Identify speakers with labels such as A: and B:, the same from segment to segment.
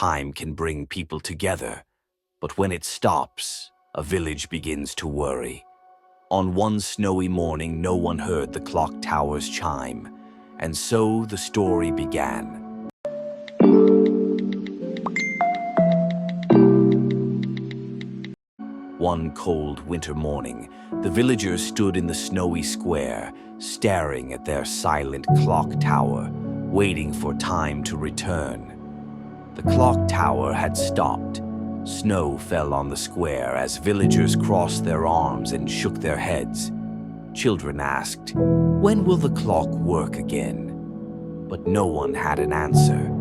A: Time can bring people together, but when it stops, a village begins to worry. On one snowy morning, no one heard the clock tower's chime, and so the story began. One cold winter morning, the villagers stood in the snowy square, staring at their silent clock tower, waiting for time to return. The clock tower had stopped. Snow fell on the square as villagers crossed their arms and shook their heads. Children asked, "When will the clock work again?" But no one had an answer.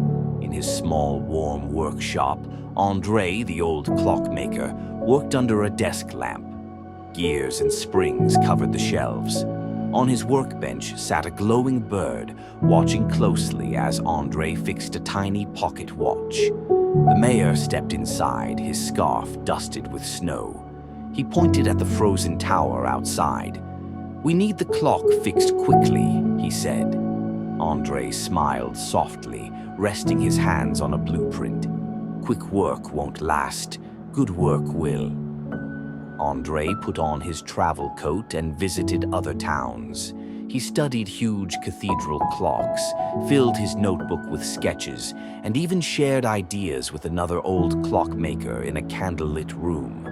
A: In his small, warm workshop, André, the old clockmaker, worked under a desk lamp. Gears and springs covered the shelves. On his workbench sat a glowing bird, watching closely as André fixed a tiny pocket watch. The mayor stepped inside, his scarf dusted with snow. He pointed at the frozen tower outside. "We need the clock fixed quickly," he said. André smiled softly, resting his hands on a blueprint. "Quick work won't last. Good work will." André put on his travel coat and visited other towns. He studied huge cathedral clocks, filled his notebook with sketches, and even shared ideas with another old clockmaker in a candlelit room.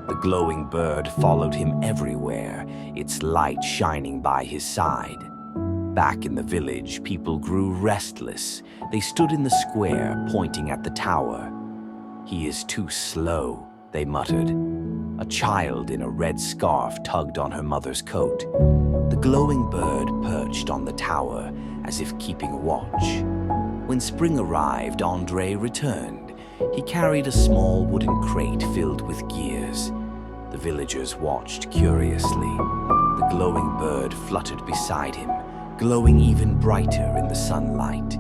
A: The glowing bird followed him everywhere, its light shining by his side. Back in the village, people grew restless. They stood in the square, pointing at the tower. "He is too slow," they muttered. A child in a red scarf tugged on her mother's coat. The glowing bird perched on the tower, as if keeping watch. When spring arrived, André returned. He carried a small wooden crate filled with gears. The villagers watched curiously. The glowing bird fluttered beside him, glowing even brighter in the sunlight.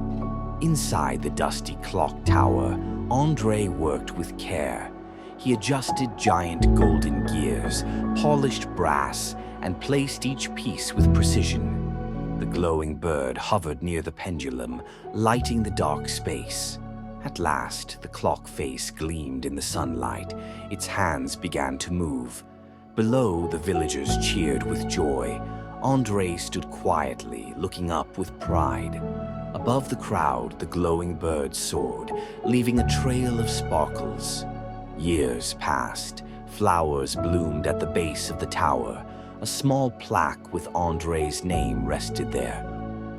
A: Inside the dusty clock tower, André worked with care. He adjusted giant golden gears, polished brass, and placed each piece with precision. The glowing bird hovered near the pendulum, lighting the dark space. At last, the clock face gleamed in the sunlight. Its hands began to move. Below, the villagers cheered with joy. André stood quietly, looking up with pride. Above the crowd, the glowing bird soared, leaving a trail of sparkles. Years passed. Flowers bloomed at the base of the tower. A small plaque with André's name rested there.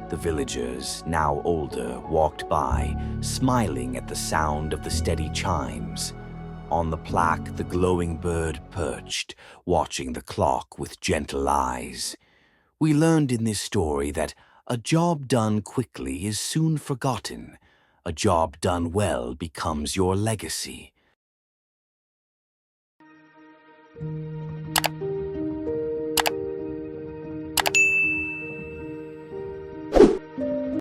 A: The villagers, now older, walked by, smiling at the sound of the steady chimes. On the plaque, the glowing bird perched, watching the clock with gentle eyes. We learned in this story that a job done quickly is soon forgotten. A job done well becomes your legacy.